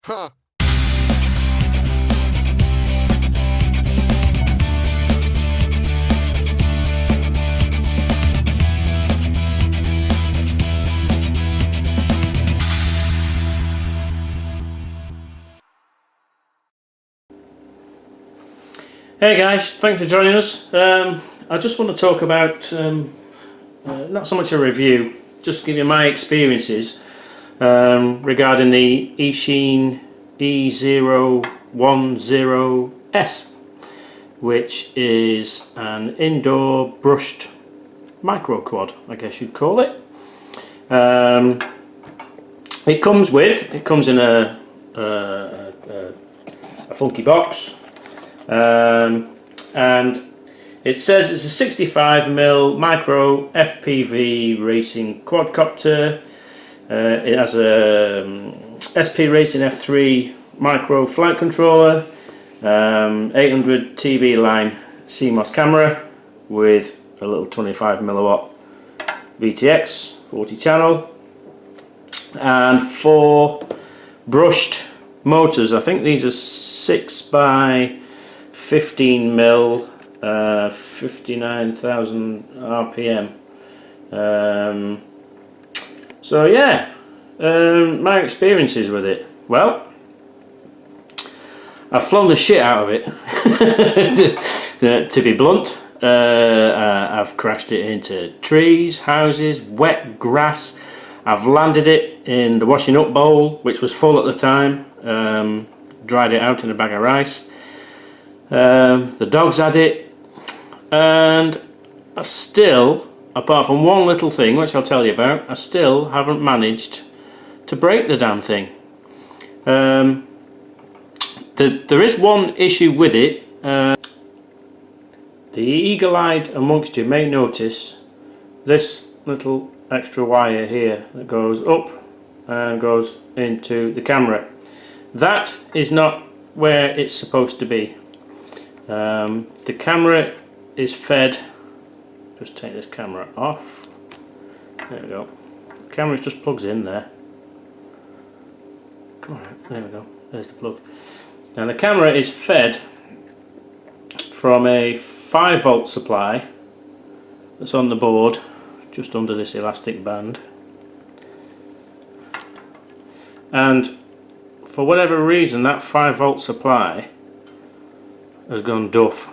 Huh. Hey guys, thanks for joining us. I just want to talk about not so much a review, just give you my experiences regarding the Eachine E010S, which is an indoor brushed micro quad, I guess you'd call it. It comes in a funky box. And it says it's a 65mm micro FPV racing quadcopter. It has a SP Racing F3 micro flight controller, 800 TV line CMOS camera with a little 25mm VTX 40 channel, and 4 brushed motors. I think these are 6x15mm, 59,000 RPM. So yeah, my experiences with it. Well, I've flown the shit out of it. to be blunt, I've crashed it into trees, houses, wet grass. I've landed it in the washing up bowl, which was full at the time. Dried it out in a bag of rice. The dogs had it, and I still, apart from one little thing which I'll tell you about, I still haven't managed to break the damn thing. There is one issue with it. The eagle-eyed amongst you may notice this little extra wire here that goes up and goes into the camera. That is not where it's supposed to be. The camera is fed, just take this camera off, there we go, the camera just plugs in there. Alright, there we go, there's the plug. Now the camera is fed from a 5V supply that's on the board just under this elastic band, and for whatever reason that 5V supply has gone duff,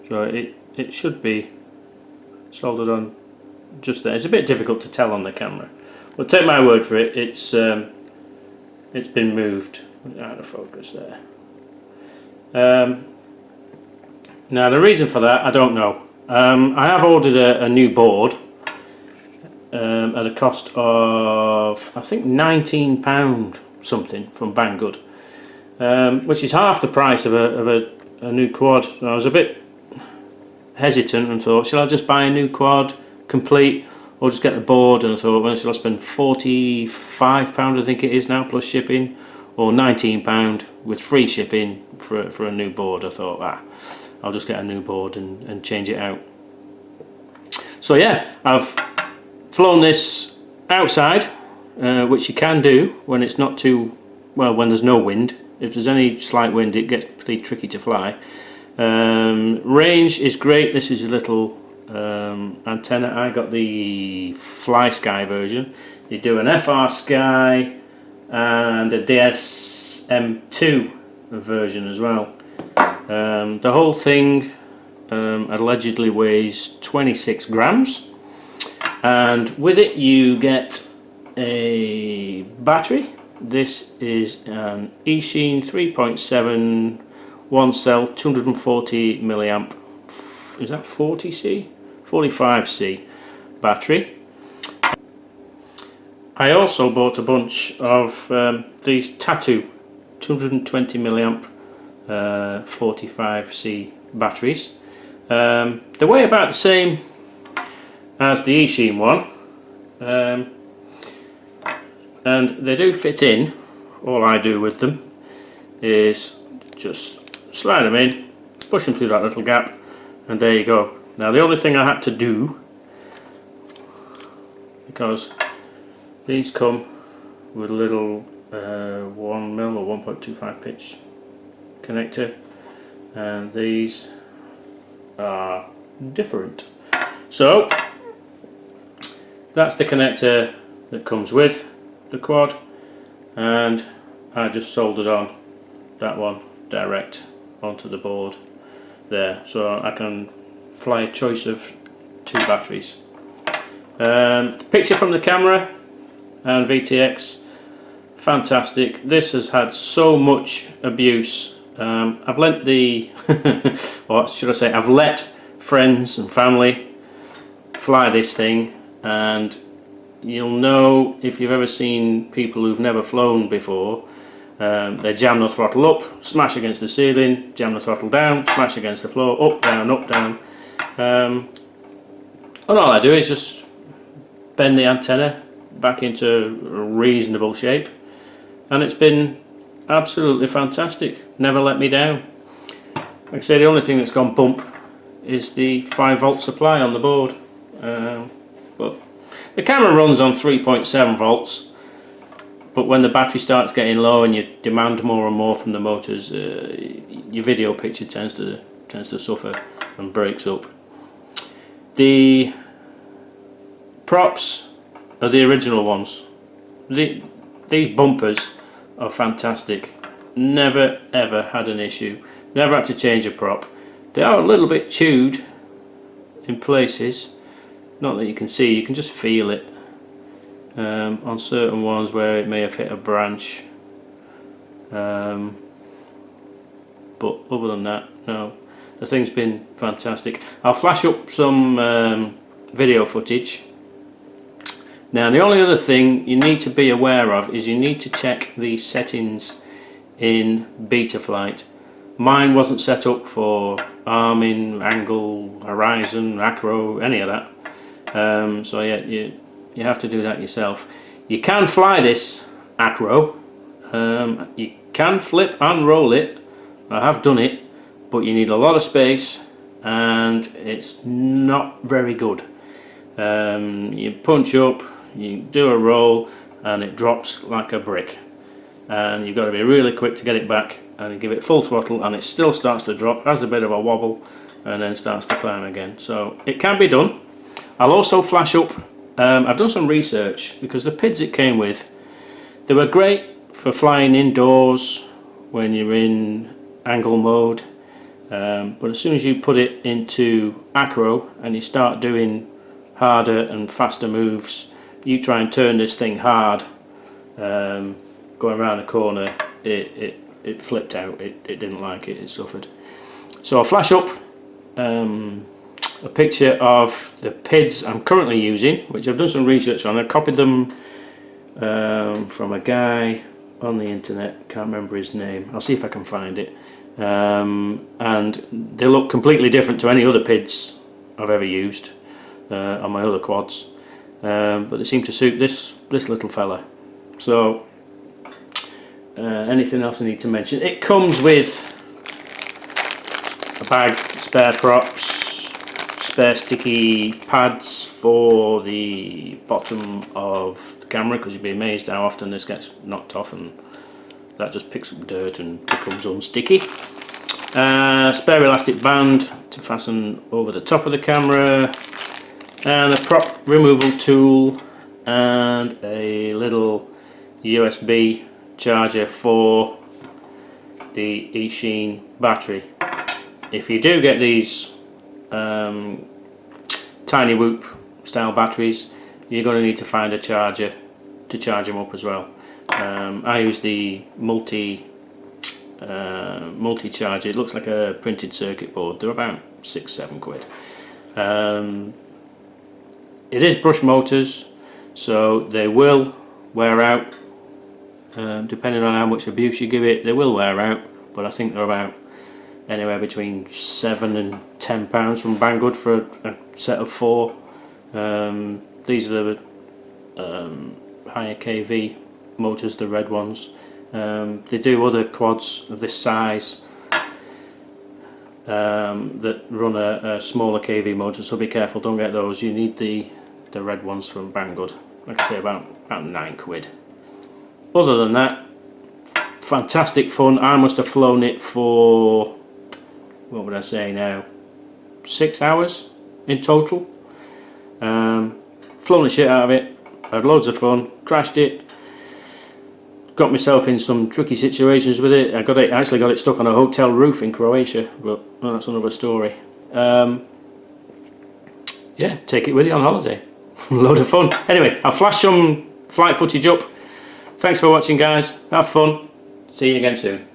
so it should be soldered on just there. It's a bit difficult to tell on the camera, but take my word for it, it's been moved out of focus there. Now the reason for that I don't know. I have ordered a new board at a cost of I think £19 something from Banggood, which is half the price of a new quad. And I was a bit hesitant and thought, shall I just buy a new quad complete or just get the board? And I thought, well, shall I spend £45 I think it is now plus shipping, or £19 with free shipping for a new board? I thought, I'll just get a new board and change it out. So yeah, I've flown this outside, which you can do when it's not too, well, when there's no wind. If there's any slight wind it gets pretty tricky to fly. Range is great. This is a little antenna. I got the Fly Sky version. They do an FR Sky and a DSM2 version as well. The whole thing allegedly weighs 26 grams, and with it you get a battery. This is an Eachine 3.7 one cell 240 milliamp, is that 40C? 45C battery. I also bought a bunch of these Tattoo 220 milliamp 45C batteries. They weigh about the same as the Eachine one, and they do fit in. All I do with them is just slide them in, push them through that little gap, and there you go. Now the only thing I had to do, because these come with a little 1mm or 1.25 pitch connector, and these are different. So that's the connector that comes with the quad, and I just soldered on that one direct onto the board there, so I can fly a choice of 2 batteries. Picture from the camera and VTX, fantastic. This has had so much abuse. I've lent the or should I say, I've let friends and family fly this thing, and you'll know if you've ever seen people who've never flown before. They jam the throttle up, smash against the ceiling, jam the throttle down, smash against the floor, up, down. And all I do is just bend the antenna back into reasonable shape, and it's been absolutely fantastic. Never let me down. Like I say, the only thing that's gone bump is the 5V supply on the board. But the camera runs on 3.7 volts, but when the battery starts getting low and you demand more and more from the motors, your video picture tends to suffer and breaks up. The props are the original ones. These bumpers are fantastic. Never ever had an issue. Never had to change a prop. They are a little bit chewed in places. Not that you can see, you can just feel it on certain ones where it may have hit a branch. But other than that, no. The thing's been fantastic. I'll flash up some video footage. Now, the only other thing you need to be aware of is you need to check the settings in Betaflight. Mine wasn't set up for arming, angle, horizon, acro, any of that. So yeah, you have to do that yourself. You can fly this acro. You can flip and roll it. I have done it, but you need a lot of space and it's not very good. You punch up, you do a roll, and it drops like a brick, and you've got to be really quick to get it back, and you give it full throttle and it still starts to drop, has a bit of a wobble, and then starts to climb again. So it can be done. I'll also flash up, I've done some research, because the PIDs it came with, they were great for flying indoors when you're in angle mode, but as soon as you put it into acro and you start doing harder and faster moves, you try and turn this thing hard, going around the corner, it flipped out. It didn't like it, it suffered. So I'll flash up a picture of the PIDs I'm currently using, which I've done some research on. I copied them from a guy on the internet, can't remember his name, I'll see if I can find it. And they look completely different to any other PIDs I've ever used on my other quads, but they seem to suit this little fella. So anything else I need to mention? It comes with a bag, spare props, spare sticky pads for the bottom of the camera, because you'd be amazed how often this gets knocked off and that just picks up dirt and becomes unsticky. Spare elastic band to fasten over the top of the camera, and a prop removal tool, and a little USB charger for the Eachine battery. If you do get these tiny whoop style batteries, you're going to need to find a charger to charge them up as well. I use the multi charger. It looks like a printed circuit board. They're about £6–7. It is brush motors, so they will wear out. Depending on how much abuse you give it, they will wear out, but I think they're about anywhere between £7 and £10 from Banggood for a set of 4. These are the higher kV motors, the red ones. They do other quads of this size that run a smaller kV motor, so be careful, don't get those. You need the red ones from Banggood. Like I say, about £9. other than that, fantastic fun. I must have flown it for, what would I say now, 6 hours in total. Flown the shit out of it, had loads of fun, crashed it, got myself in some tricky situations with it. I actually got it stuck on a hotel roof in Croatia, but well, that's another story. Yeah, take it with you on holiday. Load of fun. Anyway, I'll flash some flight footage up. Thanks for watching, guys. Have fun. See you again soon.